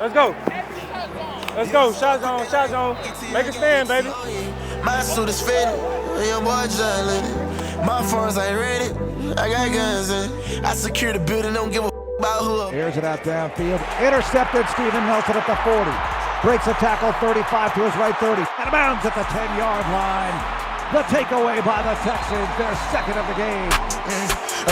Let's go. Let's go. Shot zone, shot zone. Make a stand, baby. My suit is fitted. Your boy John Lennon. My phones ain't ready. I got guns in. I secure the building, don't give a about who. Here's it out downfield. Intercepted. Steven Nelson at the 40. Breaks a tackle 35 to his right 30. Out of bounds at the 10-yard line. The takeaway by the Texans, their second of the game.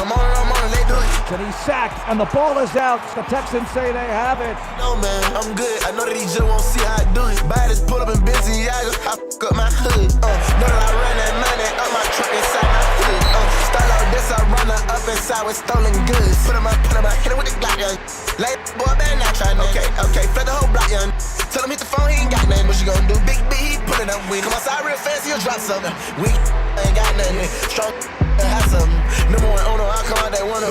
I'm on it, they do it. And he's sacked, and the ball is out. The Texans say they have it. No, man, I'm good. I know that he just won't see how I do it. Bodies pull up in Balenciaga, I fuck up my hood. Know that I run that money up my truck inside my hood. Start out this, I run her up inside with stolen goods. Put him up, hit him with the Glock, young. Late boy, better not try nothing. Okay, flood the whole block, young. Tell him hit the phone, he ain't got nothing. What you gonna do? Big B, he pulling up with. Come outside real fast, he'll drop something. We ain't got nothing. Strong have something. Number one owner, I come out that one. Do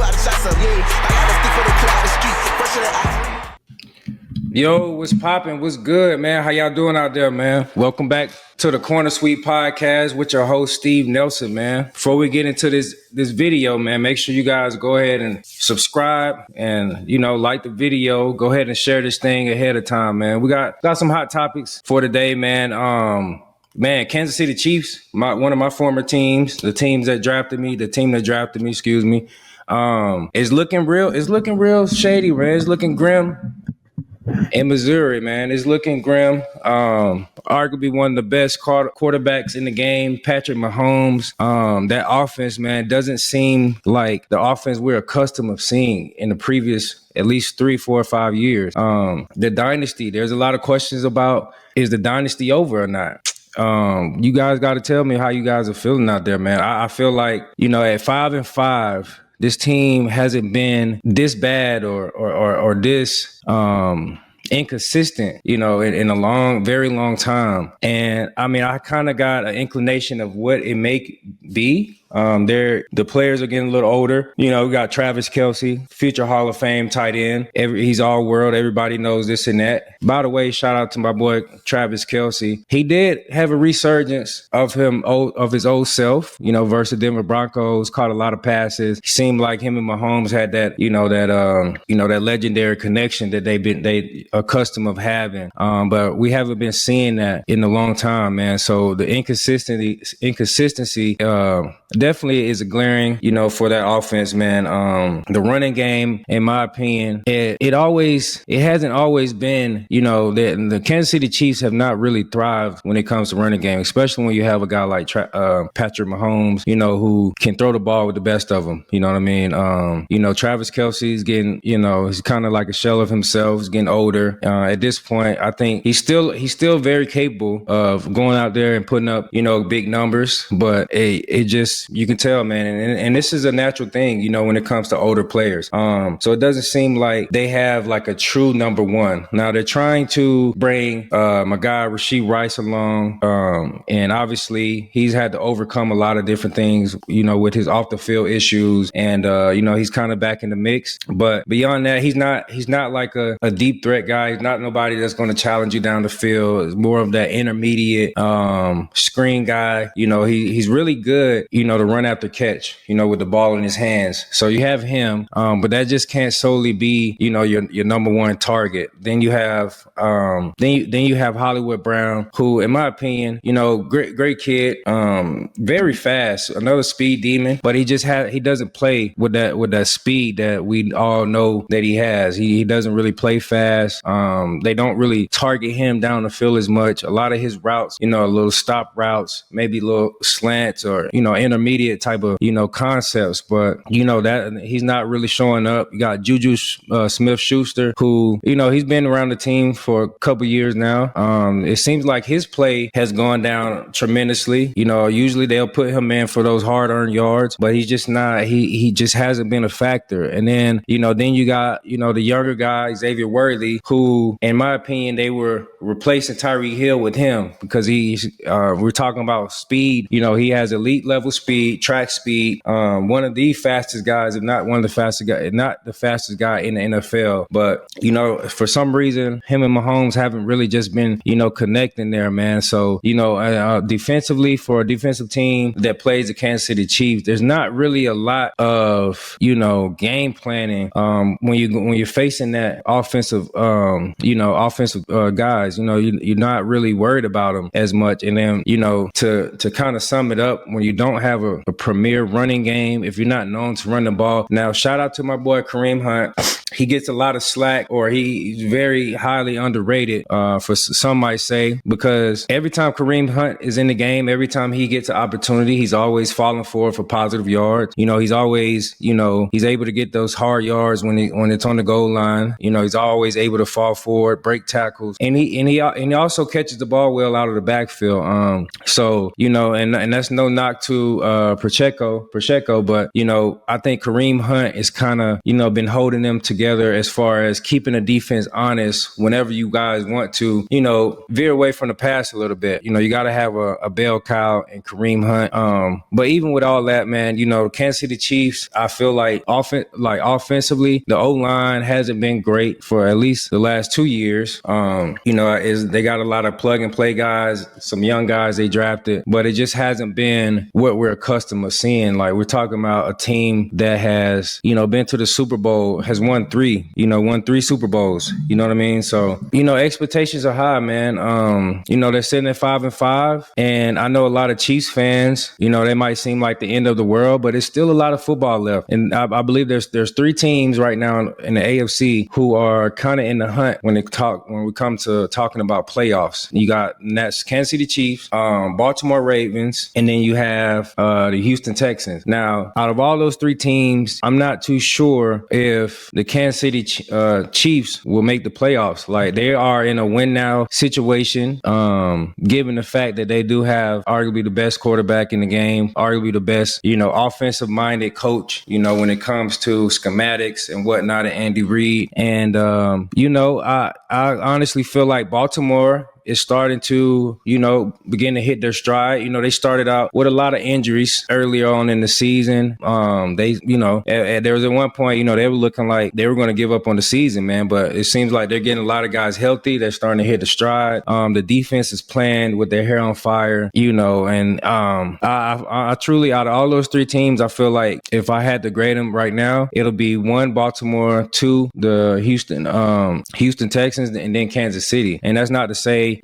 I shot something. Yeah, I got to stick for the cloud, the street. Fresher than I. Yo, what's poppin'? What's good, man? How y'all doing out there, man? Welcome back to the Corner Suite Podcast with your host, Steve Nelson, man. Before we get into this video, man, make sure you guys go ahead and subscribe and, like the video. Go ahead and share this thing ahead of time, man. We got some hot topics for today, man. Kansas City Chiefs, one of my former teams, the team that drafted me, is looking real shady, man. It's looking grim. In Missouri, man, it's looking grim. Arguably one of the best quarterbacks in the game, Patrick Mahomes. That offense, man, doesn't seem like the offense we're accustomed of seeing in the previous at least 3, 4, or 5 years. The dynasty, there's a lot of questions about, is the dynasty over or not? You guys got to tell me how you guys are feeling out there, man. I feel like, at 5-5, this team hasn't been this bad or this inconsistent, in a very long time. And I mean, I kind of got an inclination of what it may be. The players are getting a little older. We got Travis Kelce, future Hall of Fame tight end. He's all world. Everybody knows this and that. By the way, shout out to my boy Travis Kelce. He did have a resurgence of his old self, versus Denver Broncos, caught a lot of passes. It seemed like him and Mahomes had that, that legendary connection that they accustomed of having. But we haven't been seeing that in a long time, man. So the inconsistency, definitely is a glaring, for that offense, man. The running game, in my opinion, it hasn't always been, the Kansas City Chiefs have not really thrived when it comes to running game, especially when you have a guy like Patrick Mahomes, who can throw the ball with the best of them. You know what I mean? Travis Kelce is getting, he's kind of like a shell of himself. He's getting older. At this point, I think he's still very capable of going out there and putting up, big numbers, but it just, you can tell, man. And this is a natural thing, when it comes to older players. So it doesn't seem like they have like a true number one. Now they're trying to bring my guy Rashee Rice along. And obviously he's had to overcome a lot of different things, with his off the field issues. And, he's kind of back in the mix. But beyond that, he's not like a deep threat guy. He's not nobody that's going to challenge you down the field. It's more of that intermediate screen guy. He's really good, to run after catch, with the ball in his hands. So you have him, but that just can't solely be, your number one target. Then you have Hollywood Brown, who, in my opinion, great kid, very fast, another speed demon, but he doesn't play with that speed that we all know that he has. He doesn't really play fast. They don't really target him down the field as much. A lot of his routes, little stop routes, maybe little slants or, intermediate type of, concepts, but that he's not really showing up. You got Juju Smith-Schuster, who, he's been around the team for a couple years now. It seems like his play has gone down tremendously. Usually they'll put him in for those hard-earned yards, but he's just not, he just hasn't been a factor. And then, then you got, the younger guy, Xavier Worthy, who, in my opinion, they were replacing Tyreek Hill with him because we're talking about speed. He has elite level speed. speed, track speed, one of the fastest guys, if not one of the fastest guys, not the fastest guy in the NFL. But, you know, for some reason, him and Mahomes haven't really just been, you know, connecting there, man. So, you know, defensively, for a defensive team that plays the Kansas City Chiefs, there's not really a lot of, you know, game planning when you're facing that offensive guys. You know, you're not really worried about them as much. And then, you know, to kind of sum it up, when you don't have a premier running game, if you're not known to run the ball. Now, shout out to my boy Kareem Hunt. He gets a lot of slack, or he's very highly underrated, for some might say, because every time Kareem Hunt is in the game, every time he gets an opportunity, he's always falling forward for positive yards. You know, he's always, you know, he's able to get those hard yards when it's on the goal line. You know, he's always able to fall forward, break tackles, and he also catches the ball well out of the backfield. So, you know, and that's no knock to Pacheco, but, you know, I think Kareem Hunt is kind of, you know, been holding them together as far as keeping the defense honest whenever you guys want to, you know, veer away from the pass a little bit. You know, you got to have a bell cow and Kareem Hunt. But even with all that, man, you know, Kansas City Chiefs, I feel like offensively, the O-line hasn't been great for at least the last 2 years. You know, they got a lot of plug and play guys, some young guys they drafted, but it just hasn't been what we're accustomed to seeing. Like, we're talking about a team that has, you know, been to the Super Bowl, has won three Super Bowls. You know what I mean? So, you know, expectations are high, man. You know, they're sitting at 5-5, and I know a lot of Chiefs fans, you know, they might seem like the end of the world, but it's still a lot of football left. And I believe there's 3 teams right now in the AFC who are kind of in the hunt when we come to talking about playoffs. You got that's Kansas City Chiefs, Baltimore Ravens, and then you have the Houston Texans. Now, out of all those 3 teams, I'm not too sure if the Kansas City Chiefs will make the playoffs. Like, they are in a win now situation, given the fact that they do have arguably the best quarterback in the game, arguably the best, you know, offensive minded coach, you know, when it comes to schematics and whatnot, Andy Reid. And, you know, I honestly feel like Baltimore is starting to, you know, begin to hit their stride. You know, they started out with a lot of injuries earlier on in the season. They, you know, there was at one point, you know, they were looking like they were going to give up on the season, man. But it seems like they're getting a lot of guys healthy. They're starting to hit the stride. The defense is playing with their hair on fire, you know, and I truly, out of all those 3 teams, I feel like if I had to grade them right now, it'll be 1, Baltimore, 2, the Houston Texans, and then Kansas City. And that's not to say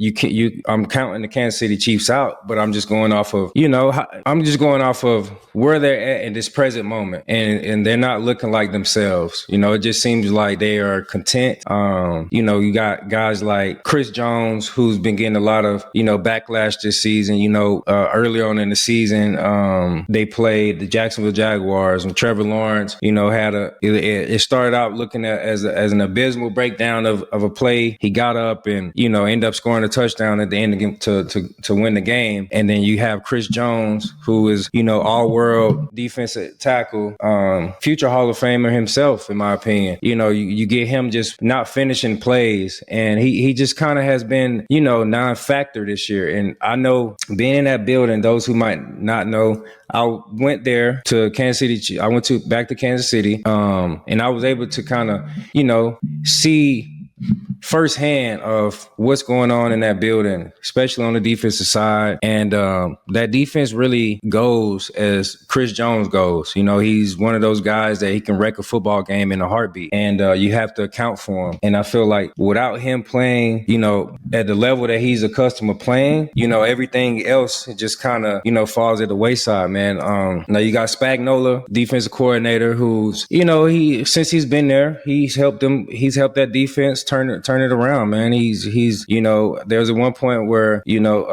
I'm counting the Kansas City Chiefs out, but I'm just going off of, you know, where they're at in this present moment, and they're not looking like themselves. You know, it just seems like they are content. You know, you got guys like Chris Jones, who's been getting a lot of, you know, backlash this season. You know, early on in the season, they played the Jacksonville Jaguars, and Trevor Lawrence, you know, it started out looking at as an abysmal breakdown of a play. He got up and, you know, ended up scoring a touchdown at the end of the game to win the game. And then you have Chris Jones, who is, you know, all-world defensive tackle, future Hall of Famer himself, in my opinion. You know, you get him just not finishing plays, and he just kind of has been, you know, non-factor this year. And I know, being in that building, those who might not know, I went there to Kansas City. I went back to Kansas City, and I was able to kind of, you know, see firsthand of what's going on in that building, especially on the defensive side. And that defense really goes as Chris Jones goes. You know, he's one of those guys that he can wreck a football game in a heartbeat, and you have to account for him. And I feel like without him playing, you know, at the level that he's accustomed to playing, you know, everything else just kind of, you know, falls at the wayside, man. Now you got Spagnuolo, defensive coordinator, who's, you know, since he's been there, he's helped that defense turn it around, man. He's you know, there's at one point where, you know,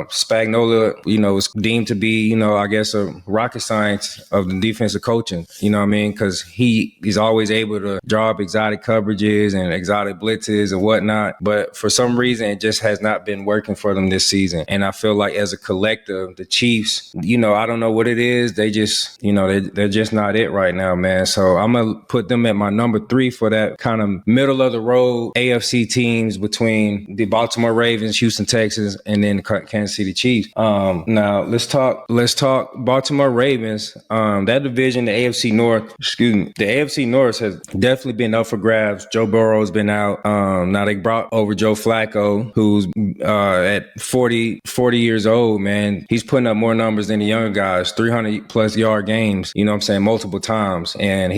Spagnuolo, you know, was deemed to be, you know, I guess a rocket science of the defensive coaching. You know what I mean? Because he's always able to draw up exotic coverages and exotic blitzes and whatnot. But for some reason, it just has not been working for them this season. And I feel like as a collective, the Chiefs, you know, I don't know what it is. They just, you know, they're just not it right now, man. So I'm going to put them at my number 3 for that kind of middle of the road AFC AFC teams between the Baltimore Ravens, Houston Texans, and then the Kansas City Chiefs. Now let's talk Baltimore Ravens. That division, the AFC North, the AFC North has definitely been up for grabs. Joe Burrow's been out. Now they brought over Joe Flacco, who's at 40 years old, man. He's putting up more numbers than the younger guys, 300 plus yard games, you know what I'm saying, multiple times. And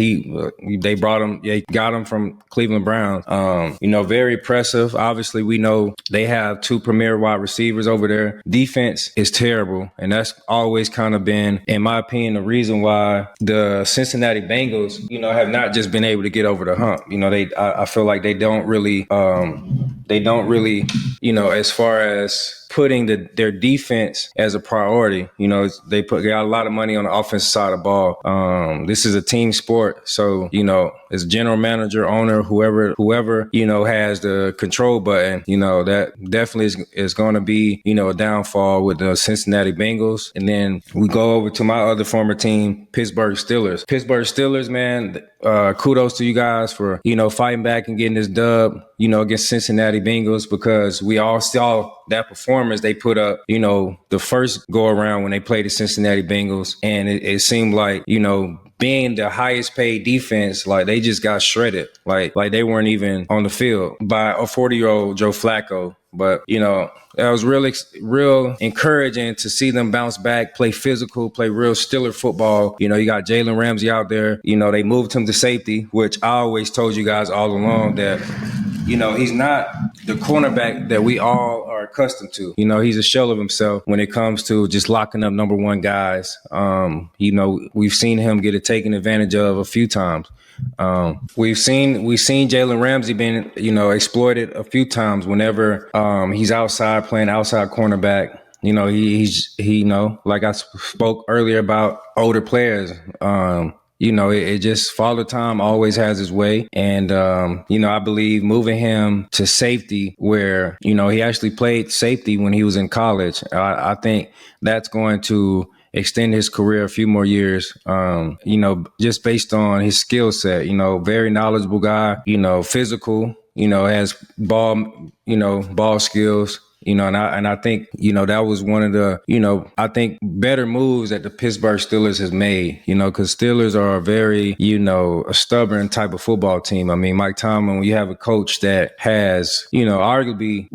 they got him from Cleveland Browns. Very impressive. Obviously, we know they have two premier wide receivers over there. Defense is terrible. And that's always kind of been, in my opinion, the reason why the Cincinnati Bengals, have not just been able to get over the hump. I feel like they don't really, as far as putting their defense as a priority. They got a lot of money on the offensive side of the ball. This is a team sport. So, as general manager, owner, whoever, has the control button, that definitely is going to be, a downfall with the Cincinnati Bengals. And then we go over to my other former team, Pittsburgh Steelers. Pittsburgh Steelers, man, kudos to you guys for, fighting back and getting this dub, against Cincinnati Bengals, because we all saw that performance they put up, the first go around when they played the Cincinnati Bengals. And it seemed like, being the highest paid defense, like they just got shredded. Like they weren't even on the field by a 40-year-old Joe Flacco. But, that was real encouraging to see them bounce back, play physical, play real Steeler football. You got Jalen Ramsey out there. They moved him to safety, which I always told you guys all along that, he's not the cornerback that we all are accustomed to. He's a shell of himself when it comes to just locking up number one guys. We've seen him get it taken advantage of a few times. We've seen Jalen Ramsey being, exploited a few times whenever he's outside playing outside cornerback. Like I spoke earlier about older players. It just Father Time always has his way. And, I believe moving him to safety where, he actually played safety when he was in college. I think that's going to extend his career a few more years, just based on his skill set, very knowledgeable guy, physical, has ball skills. And I think, that was one of the, I think better moves that the Pittsburgh Steelers has made, because Steelers are a very, a stubborn type of football team. I mean, Mike Tomlin, when you have a coach that has, arguably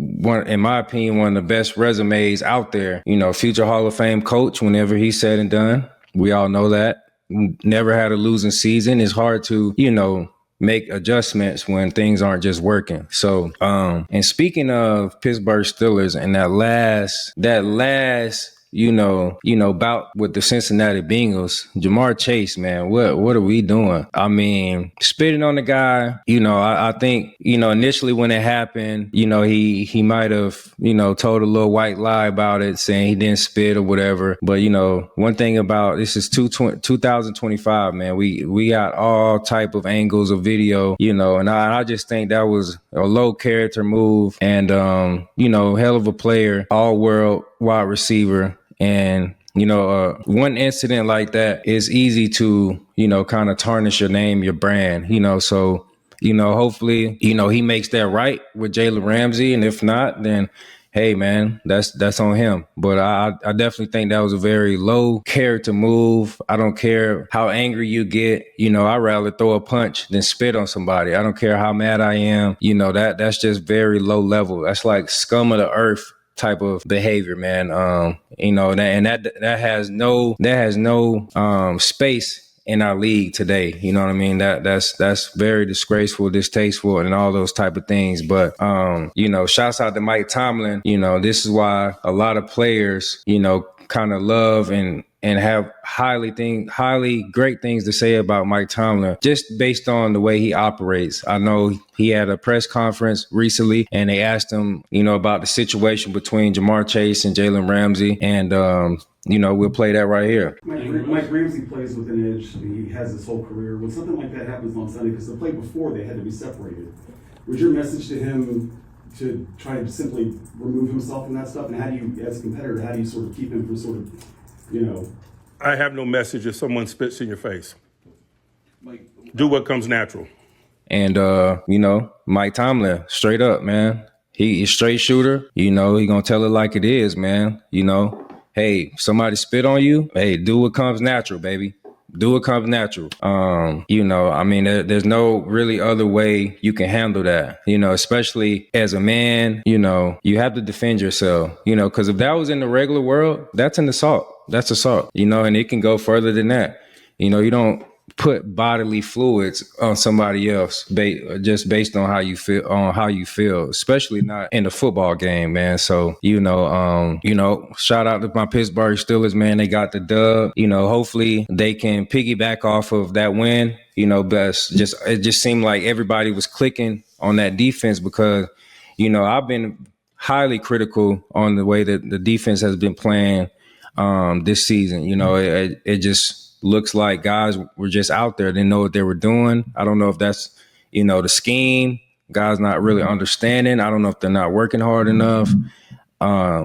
in my opinion, one of the best resumes out there, future Hall of Fame coach whenever he's said and done. We all know that. Never had a losing season. It's hard to, make adjustments when things aren't just working. So, and speaking of Pittsburgh Steelers and that last, bout with the Cincinnati Bengals, Jamar Chase, man, what are we doing? I mean, spitting on the guy, I think, initially when it happened, he might have, told a little white lie about it, saying he didn't spit or whatever. But, one thing about this is 2025, man, we got all type of angles of video, and I just think that was a low character move and, hell of a player, all world wide receiver. And, one incident like that is easy to, kind of tarnish your name, your brand, so, hopefully, he makes that right with Jalen Ramsey. And if not, then, hey, man, that's on him. But I definitely think that was a very low character move. I don't care how angry you get. I'd rather throw a punch than spit on somebody. I don't care how mad I am. That's just very low level. That's like scum of the earth type of behavior, man. And that has no space in our league today. You know what I mean? That's very disgraceful, distasteful, and all those type of things. But shouts out to Mike Tomlin. This is why a lot of players, kind of love and have highly great things to say about Mike Tomlin, just based on the way he operates. I know he had a press conference recently and they asked him, about the situation between Jamar Chase and Jalen Ramsey. And, we'll play that right here. Mike Ramsey plays with an edge. He has his whole career. When something like that happens on Sunday, because the play before they had to be separated, was your message to him to try to simply remove himself from that stuff? And how do you, as a competitor, how do you sort of keep him from sort of, I have no message if someone spits in your face. Do what comes natural. And, Mike Tomlin, straight up, man. He is straight shooter. He gonna tell it like it is, man. Hey, somebody spit on you. Hey, do what comes natural, baby. Do what comes natural. There's no really other way you can handle that, especially as a man, you have to defend yourself, because if that was in the regular world, that's an assault. That's assault, and it can go further than that. You don't put bodily fluids on somebody else just based on how you feel, especially not in the football game, man. So, shout out to my Pittsburgh Steelers, man. They got the dub. Hopefully they can piggyback off of that win. But it just seemed like everybody was clicking on that defense because, I've been highly critical on the way that the defense has been playing this season. It just looks like guys were just out there. They didn't know what they were doing. I don't know if that's, the scheme. Guys not really understanding. I don't know if they're not working hard enough.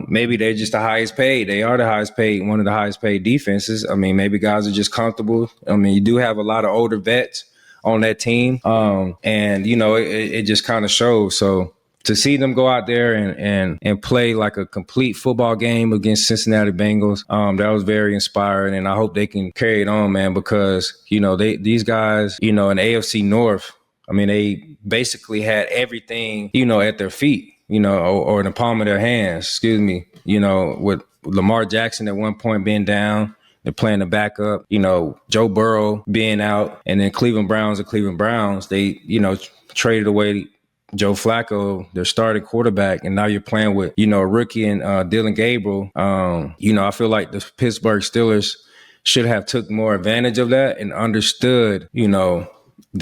Maybe they're just the highest paid. They are the highest paid, one of the highest paid defenses. Maybe guys are just comfortable. You do have a lot of older vets on that team. It just kind of shows. So to see them go out there and play like a complete football game against Cincinnati Bengals, that was very inspiring, and I hope they can carry it on, man, because, these guys, in AFC North, they basically had everything, at their feet, or in the palm of their hands, with Lamar Jackson at one point being down. They're playing the backup, Joe Burrow being out, and then Cleveland Browns. They, traded away Joe Flacco, their starting quarterback, and now you're playing with, a rookie and Dylan Gabriel. I feel like the Pittsburgh Steelers should have took more advantage of that and understood, the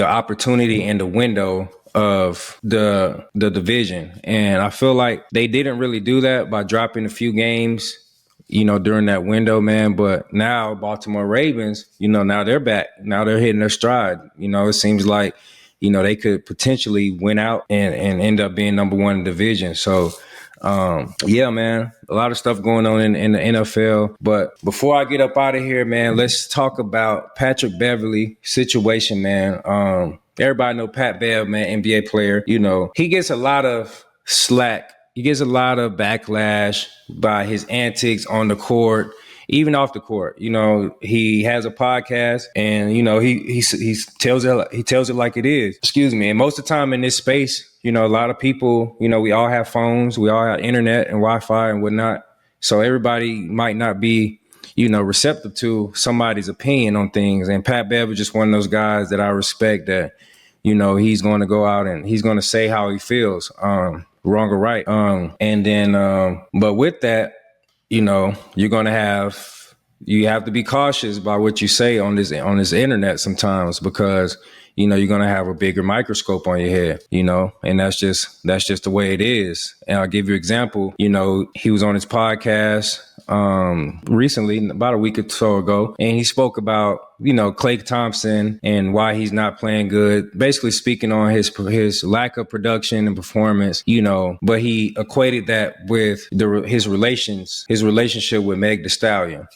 opportunity and the window of the division. And I feel like they didn't really do that by dropping a few games, during that window, man. But now Baltimore Ravens, now they're back. Now they're hitting their stride. It seems like, they could potentially win out and end up being number one in the division. So, man, a lot of stuff going on in the NFL. But before I get up out of here, man, let's talk about Patrick Beverley situation, man. Everybody know Pat Bev, man, NBA player. He gets a lot of slack. He gets a lot of backlash by his antics on the court. Even off the court, he has a podcast and, he tells it like it is. Excuse me. And most of the time in this space, a lot of people, we all have phones, we all have internet and Wi-Fi and whatnot. So everybody might not be, receptive to somebody's opinion on things. And Pat Bev is just one of those guys that I respect that, he's going to go out and he's going to say how he feels, wrong or right. But with that, you're going to you have to be cautious by what you say on this internet sometimes because, you're going to have a bigger microscope on your head, and that's just the way it is. And I'll give you an example. He was on his podcast recently, about a week or so ago, and he spoke about, Klay Thompson and why he's not playing good, basically speaking on his lack of production and performance, but he equated that with his relationship with Meg Thee Stallion.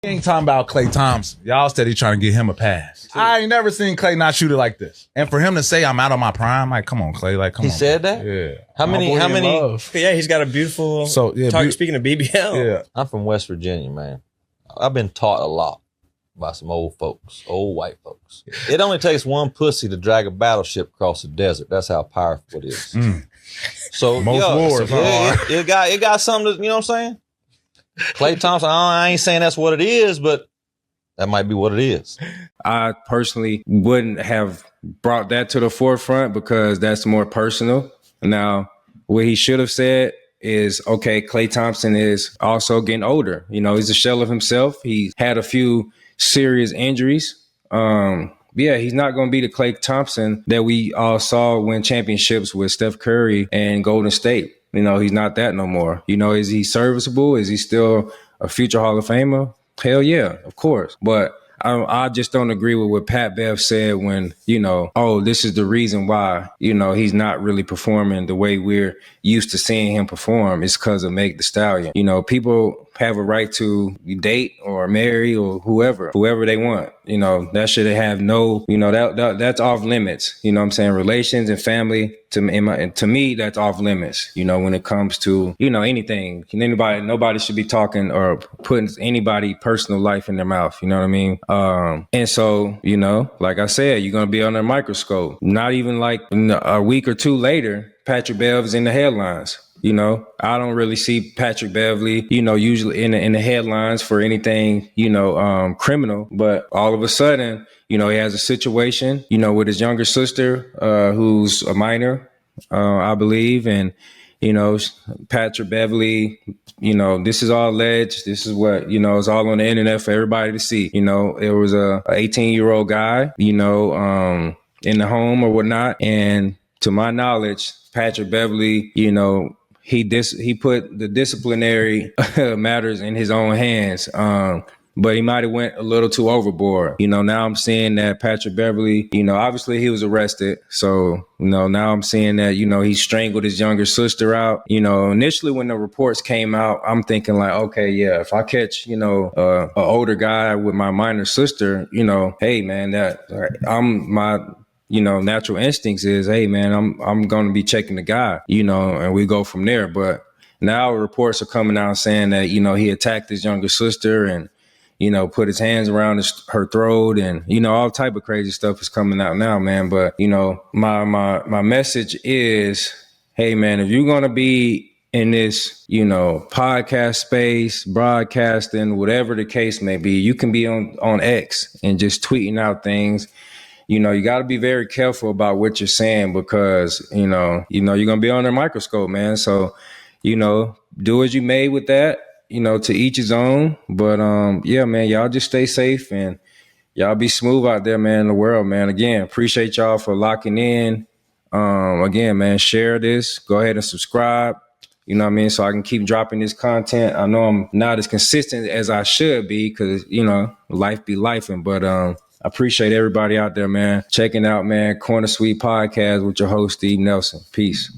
He ain't talking about Klay Thompson. Y'all steady trying to get him a pass. I ain't never seen Klay not shoot it like this. And for him to say I'm out of my prime, like, come on, Klay. Like, come on. He said that? Yeah. How many? Yeah, he's got a beautiful speaking of BBL. Yeah. I'm from West Virginia, man. I've been taught a lot by some old white folks. It only takes one pussy to drag a battleship across the desert. That's how powerful it is. So most wars. It got something to, you know what I'm saying? Klay Thompson, I ain't saying that's what it is, but that might be what it is. I personally wouldn't have brought that to the forefront because that's more personal. Now, what he should have said is, okay, Klay Thompson is also getting older. He's a shell of himself. He's had a few serious injuries. He's not going to be the Klay Thompson that we all saw win championships with Steph Curry and Golden State. He's not that no more. Is he serviceable? Is he still a future Hall of Famer? Hell yeah, of course. But I just don't agree with what Pat Bev said when, this is the reason why, he's not really performing the way we're used to seeing him perform. It's because of Meg Thee Stallion. People have a right to date or marry or whoever they want. You know, that should have no, you know, that's off limits. You know what I'm saying? Relations and family, to me, that's off limits, you know, when it comes to, you know, anything. Nobody should be talking or putting anybody personal life in their mouth. You know what I mean? And so, you know, like I said, you're going to be under a microscope. Not even like a week or two later, Patrick Bev is in the headlines. You know, I don't really see Patrick Beverly, you know, usually in the headlines for anything, you know, criminal. But all of a sudden, you know, he has a situation, you know, with his younger sister, who's a minor, I believe. And, you know, Patrick Beverly, you know, this is all alleged. This is what, you know, it's all on the internet for everybody to see. You know, it was a 18-year-old guy, you know, in the home or whatnot. And to my knowledge, Patrick Beverly, you know, he put the disciplinary matters in his own hands, but he might have went a little too overboard. You know, now I'm seeing that Patrick Beverly, you know, obviously he was arrested. So, you know, now I'm seeing that, you know, he strangled his younger sister out. You know, initially when the reports came out, I'm thinking like, okay, yeah, if I catch, you know, an older guy with my minor sister, you know, hey, man, you know, natural instincts is, hey, man, I'm going to be checking the guy, you know, and we go from there. But now reports are coming out saying that, you know, he attacked his younger sister and, you know, put his hands around her throat and, you know, all type of crazy stuff is coming out now, man. But, you know, my message is, hey, man, if you're going to be in this, you know, podcast space, broadcasting, whatever the case may be, you can be on X and just tweeting out things. You know, you got to be very careful about what you're saying because, you know, you're going to be under a microscope, man. So, you know, do as you may with that, you know, to each his own. But, yeah, man, y'all just stay safe and y'all be smooth out there, man, in the world, man. Again, appreciate y'all for locking in. Again, man, share this. Go ahead and subscribe. You know what I mean? So I can keep dropping this content. I know I'm not as consistent as I should be because, you know, life be lifing. But, I appreciate everybody out there, man. Checking out, man, Corner Suite Podcast with your host, Steve Nelson. Peace.